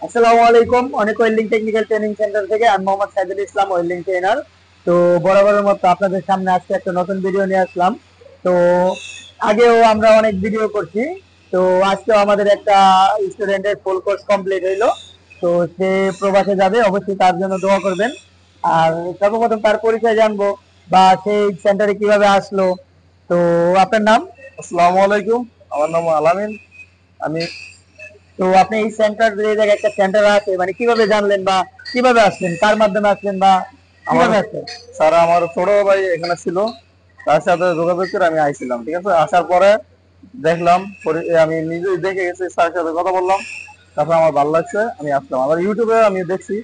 আসসালামু আলাইকুম। অনেক ওয়েল্ডিং টেকনিক্যাল ট্রেনিং সেন্টার থেকে আমি মোহাম্মদ সাইদুল ইসলাম, ওয়েল্ডিং ট্রেনার। তো বরাবরের মতো আপনাদের সামনে আজকে একটা নতুন ভিডিও নিয়ে আসলাম। তো আগেও আমরা অনেক ভিডিও করছি। তো আজকেও আমাদের একটা স্টুডেন্টের ফুল কোর্স কমপ্লিট হইলো। তো সে প্রবাসে যাবে, অবশ্যই তার জন্য দোয়া করবেন। আর সর্বপ্রথম তার পরিচয় জানবো বা সেই সেন্টারে কিভাবে আসলো। তো আপনার নাম? আসসালামু আলাইকুম। আমার নাম আলামিন। আমি তো আপনি এই সেন্টার, যে জায়গায় একটা সেন্টার আছে, মানে কিভাবে জানলেন বা কিভাবে আসলেন, কার মাধ্যমে আসলেন বা আমার কিভাবে আসলেন? স্যার আমার ছোট ভাই এখানে ছিল, তার সাথে যোগাযোগ করে আমি আইছিলাম। ঠিক আছে, আসার পরে দেখলাম, আমি নিজেই দেখে গেছি, স্যারের সাথে কথা বললাম, তারপর আমার ভালো লাগছে, আমি আসলাম। আবার ইউটিউবে আমি দেখছি,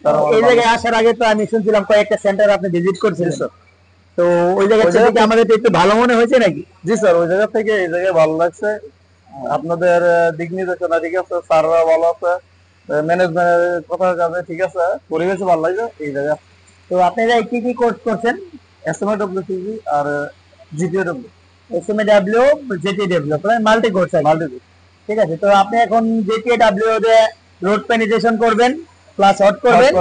তার আমার এই ভালো জায়গায় লাগছে। আসার আগে তো আমি শুনছিলাম কয়েকটা সেন্টার আপনি ভিজিট জি করছিলেন। স্যার। তো ওই জায়গা ওই জায়গা থেকে থেকে আমাদের একটু ভালো মনে হয়েছে নাকি? জি স্যার, ওই জায়গা থেকে এই জায়গায় ভালো লাগছে। আপনাদের দিক নির্দেশনা ঠিক আছে, স্যাররা ভালো আছে, ম্যানেজমেন্টের কথা যাবে ঠিক আছে, পরিবেশ ভালো লাগছে এই জায়গা। তো আপনারা কি কি কোর্স করছেন? SMWCG আর GPW এসএমএডব্লিউ, জেটিডব্লিউ, মাল্টি কোর্স আর কি। মাল্টি। ঠিক আছে, তো আপনি এখন জেটিডব্লিউ তে রোড পেনিট্রেশন করবেন, প্লাস হট করবেন।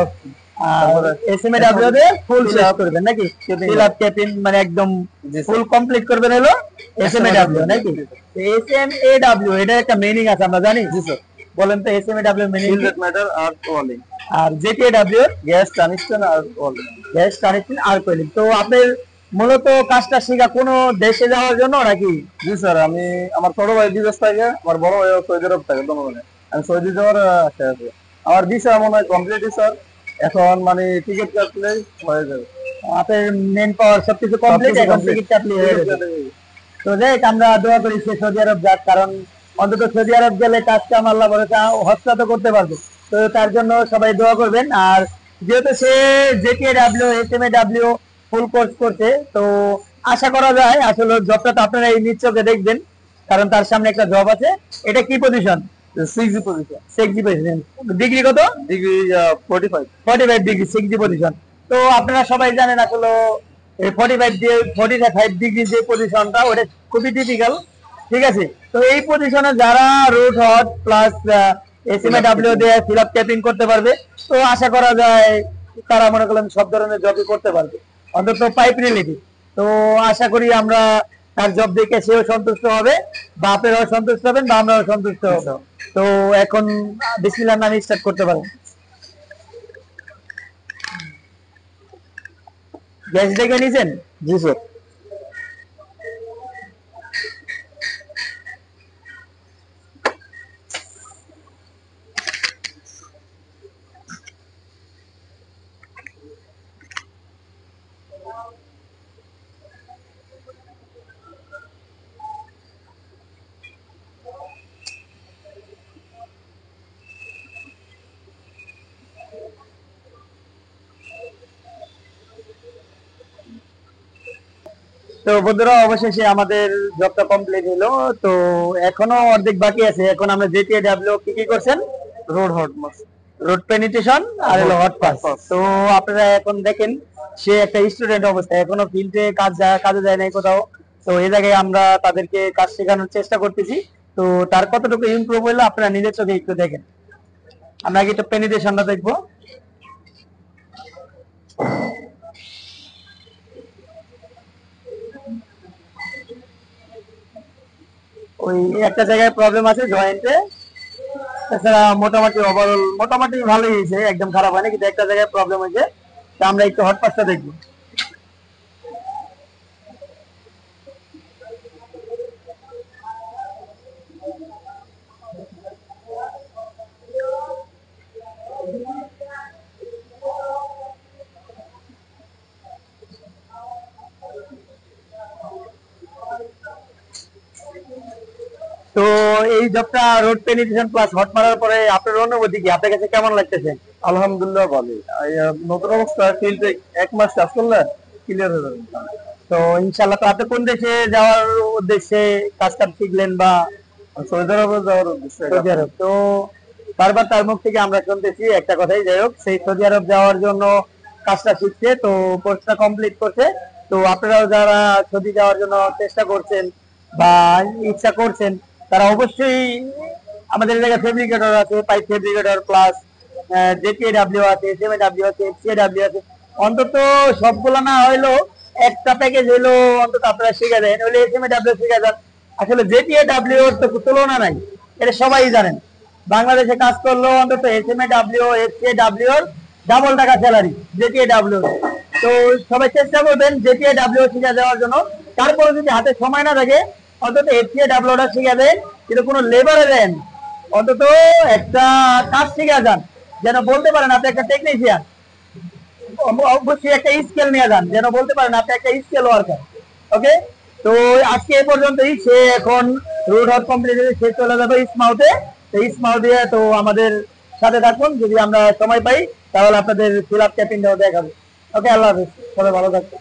আর তারপরে এসএমএডব্লিউ তে ফুল fill শেষ up, করবেন নাকি? keeping fill up। Up capping, মানে একদম জি ফুল স্যার। কমপ্লিট করবেন হলো এসএমএডব্লিউ নাকি? জি স্যার। এসএমএডব্লিউ এটা একটা মিনিং আছে, আমরা জানি। জি স্যার। বলেন তো এসএমএডব্লিউ মিনিং Field কি? that matter are oiling, আর JTW gas tungsten are oiling। Gas connection আর কোয়েলিং। তো আপনার মূলত কাজটা শেখা কোনো দেশে যাওয়ার জন্য নাকি? জি স্যার, আমি আমার ছোট ভাই বিদেশ থাকে, আমার বড় ভাই সৌদি আরব থাকে, দোনোজনে। আমি সৌদি যাওয়ার আশা আছে। আমার ভিসা মনে হয় কমপ্লিট স্যার, এখন মানে টিকিট কাটলেই হয়ে যাবে। আপনার মেন পাওয়ার সবকিছু কমপ্লিট, সবকিছু এখন কমপ্লিট, টিকিট কাটলি হয়ে টিকিট যাবে। কাটে। তো যাই হোক, আমরা দোয়া করি সে সৌদি আরব যাক, কারণ অন্তত সৌদি আরব গেলে কাজ কাম আল্লাহ ভরসা হস্তা তো করতে পারবে। তো তার জন্য সবাই দোয়া করবেন। আর যেহেতু সে জেটিডব্লিউ এসএমএডব্লিউ ফুল কোর্স করছে, তো আশা করা যায় আসলে জবটা তো আপনারা এই নিশ্চয়কে দেখবেন, কারণ তার সামনে একটা জব আছে। এটা কি position? 6G position. 6G position. Degree কত? ডিগ্রি 45। 45 degree 6G position. তো আপনারা সবাই জানেন আসলে এই 45 ডিগ্রি যে পজিশনটা, ওটা খুবই টিপিক্যাল। ঠিক আছে, তো এই পজিশনে যারা রুট হট প্লাস এসএমএডব্লিউ দিয়ে ফিল আপ ট্যাপিং করতে পারবে, তো আশা করা যায় তারা মনে করলেন সব ধরনের জবই করতে পারবে, অন্তত পাইপ রিলেটিভ। তো আশা করি আমরা তার জব দেখে সেও সন্তুষ্ট হবে, বা আপনারাও সন্তুষ্ট হবেন, বা আমরাও সন্তুষ্ট হব। তো এখন বিসমিল্লাহর নামে স্টার্ট করতে পারেন। গ্যাস দেখে নিয়েছেন? জি স্যার। তো বন্ধুরা, অবশেষে আমাদের জবটা কমপ্লিট হলো। তো এখনো অর্ধেক বাকি আছে। এখন আমরা জেটিডব্লিউ কি কি করছেন? রোড হট মাস। রোড পেনিট্রেশন আর হলো হট পাস। Hot pass। তো আপনারা এখন দেখেন, সে একটা স্টুডেন্ট অবস্থায় এখনো ফিল্ডে কাজে যায় নাই কোথাও। তো এই জায়গায় আমরা তাদেরকে কাজ শেখানোর চেষ্টা করতেছি। তো তার কতটুকু ইমপ্রুভ হলো আপনারা নিজের চোখে একটু দেখেন। আমরা আগে একটু পেনিট্রেশনটা দেখবো। ওই একটা জায়গায় প্রবলেম আছে জয়েন্টে, তাছাড়া মোটামুটি ওভারঅল মোটামুটি ভালোই হয়েছে, একদম খারাপ হয়নি, কিন্তু একটা জায়গায় প্রবলেম হয়েছে। তা আমরা একটু হট পাসটা দেখবো। তো এই জবটা রোড পেনিট্রেশন প্লাস হট মারার পরে আপনার অনুভূতি কি, আপনার কাছে কেমন লাগতেছে? আলহামদুলিল্লাহ ভালো। নতুন অবস্থা, ফিল্ডে 1 মাস কাজ করলে ক্লিয়ার হয়ে যাবে। তো ইনশাল্লাহ। তো আপনি কোন দেশে যাওয়ার উদ্দেশ্যে কাজ কাজ শিখলেন বা? সৌদি আরবে যাওয়ার উদ্দেশ্যে। সৌদি আরব। তো বারবার তার মুখ থেকে আমরা শুনতেছি একটা কথাই, যাই হোক, সেই সৌদি আরব যাওয়ার জন্য কাজটা শিখছে, তো কোর্সটা কমপ্লিট করছে। তো আপনারাও যারা সৌদি যাওয়ার জন্য চেষ্টা করছেন বা ইচ্ছা করছেন, তারা অবশ্যই আমাদের এই জায়গায় ফেব্রিকেটর আছে, পাইপ ফেব্রিকেটর প্লাস জেটিএডব্লিউ আছে, এসএমএডব্লিউ আছে, এফসিএডব্লিউ আছে। অন্তত সবগুলো না হইলো একটা প্যাকেজ হইলো অন্তত আপনারা শিখে দেন, হইলে এসএমএডব্লিউ শিখে যান। আসলে জেটিএডব্লিউ এর তো তুলনা নাই, এটা সবাই জানেন। বাংলাদেশে কাজ করলেও অন্তত এসএমএডব্লিউ, এফসিএডব্লিউ এর ডাবল টাকা স্যালারি জেটিএডব্লিউ। তো সবাই চেষ্টা করবেন জেটিএডব্লিউ শিখে দেওয়ার জন্য। তারপরে যদি হাতে সময় না থাকে অন্তত এফসিএডব্লিউটা শিখে দেন, কিন্তু কোনো লেবারে দেন, অন্তত একটা কাজ শিখে যান, যেন বলতে পারেন আপনি একটা টেকনিশিয়ান। অবশ্যই একটা স্কেল নিয়ে যান, যেন বলতে পারেন আপনি একটা স্কেল ওয়ার্কার। ওকে, তো আজকে এই পর্যন্তই। সে এখন রুট হট কমপ্লিট সে চলে যাবে ইসমাউতে। তো ইসমাউতে তো আমাদের সাথে থাকুন, যদি আমরা সময় পাই তাহলে আপনাদের ফিল আপ ক্যাপিংটাও দেখাবো। ওকে, আল্লাহ হাফেজ, সবাই ভালো থাকবেন।